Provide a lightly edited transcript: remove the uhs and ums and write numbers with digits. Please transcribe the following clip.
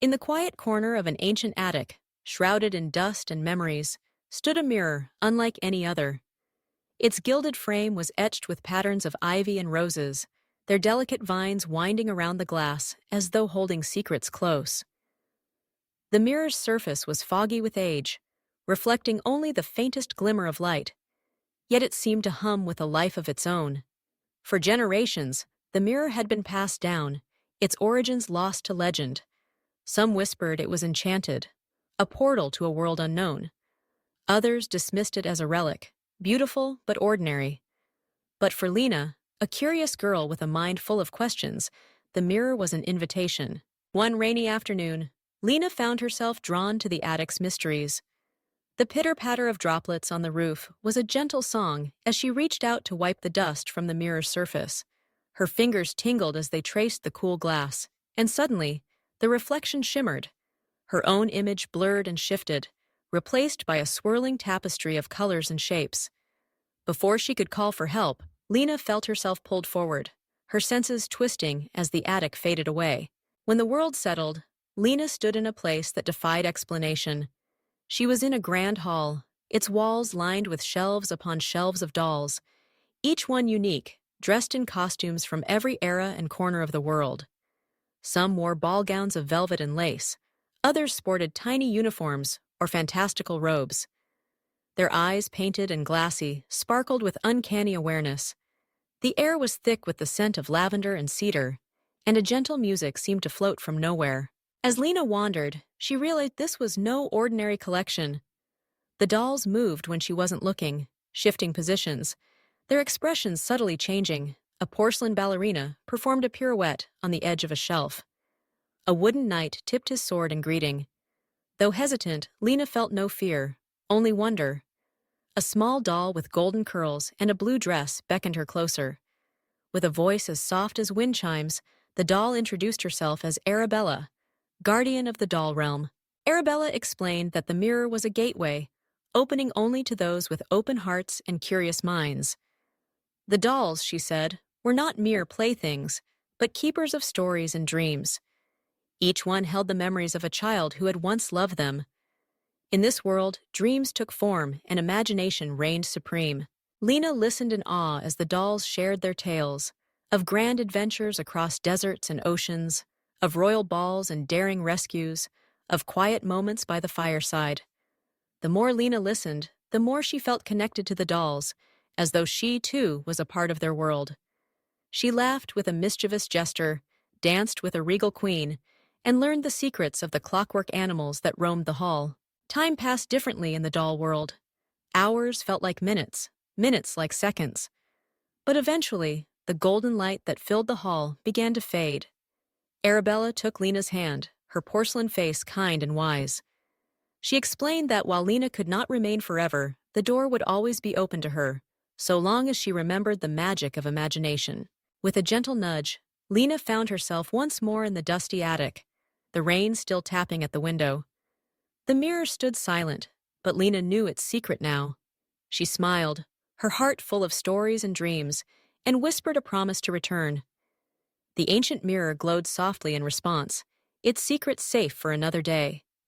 In the quiet corner of an ancient attic, shrouded in dust and memories, stood a mirror unlike any other. Its gilded frame was etched with patterns of ivy and roses, their delicate vines winding around the glass as though holding secrets close. The mirror's surface was foggy with age, reflecting only the faintest glimmer of light, yet it seemed to hum with a life of its own. For generations, the mirror had been passed down, its origins lost to legend. Some whispered it was enchanted, a portal to a world unknown. Others dismissed it as a relic, beautiful but ordinary. But for Lena, a curious girl with a mind full of questions, the mirror was an invitation. One rainy afternoon, Lena found herself drawn to the attic's mysteries. The pitter-patter of droplets on the roof was a gentle song as she reached out to wipe the dust from the mirror's surface. Her fingers tingled as they traced the cool glass, and suddenly, the reflection shimmered. Her own image blurred and shifted, replaced by a swirling tapestry of colors and shapes. Before she could call for help, Lena felt herself pulled forward, her senses twisting as the attic faded away. When the world settled, Lena stood in a place that defied explanation. She was in a grand hall, its walls lined with shelves upon shelves of dolls, each one unique, dressed in costumes from every era and corner of the world. Some wore ball gowns of velvet and lace, others sported tiny uniforms or fantastical robes. Their eyes, painted and glassy, sparkled with uncanny awareness. The air was thick with the scent of lavender and cedar, and a gentle music seemed to float from nowhere. As Lena wandered, she realized this was no ordinary collection. The dolls moved when she wasn't looking, shifting positions, their expressions subtly changing. A porcelain ballerina performed a pirouette on the edge of a shelf. A wooden knight tipped his sword in greeting. Though hesitant, Lena felt no fear, only wonder. A small doll with golden curls and a blue dress beckoned her closer. With a voice as soft as wind chimes, the doll introduced herself as Arabella, guardian of the doll realm. Arabella explained that the mirror was a gateway, opening only to those with open hearts and curious minds. The dolls, she said, were not mere playthings, but keepers of stories and dreams. Each one held the memories of a child who had once loved them. In this world, dreams took form and imagination reigned supreme. Lena listened in awe as the dolls shared their tales of grand adventures across deserts and oceans, of royal balls and daring rescues, of quiet moments by the fireside. The more Lena listened, the more she felt connected to the dolls, as though she, too, was a part of their world. She laughed with a mischievous gesture, danced with a regal queen, and learned the secrets of the clockwork animals that roamed the hall. Time passed differently in the doll world. Hours felt like minutes, minutes like seconds. But eventually, the golden light that filled the hall began to fade. Arabella took Lena's hand, her porcelain face kind and wise. She explained that while Lena could not remain forever, the door would always be open to her, so long as she remembered the magic of imagination. With a gentle nudge, Lena found herself once more in the dusty attic, the rain still tapping at the window. The mirror stood silent, but Lena knew its secret now. She smiled, her heart full of stories and dreams, and whispered a promise to return. The ancient mirror glowed softly in response, its secret safe for another day.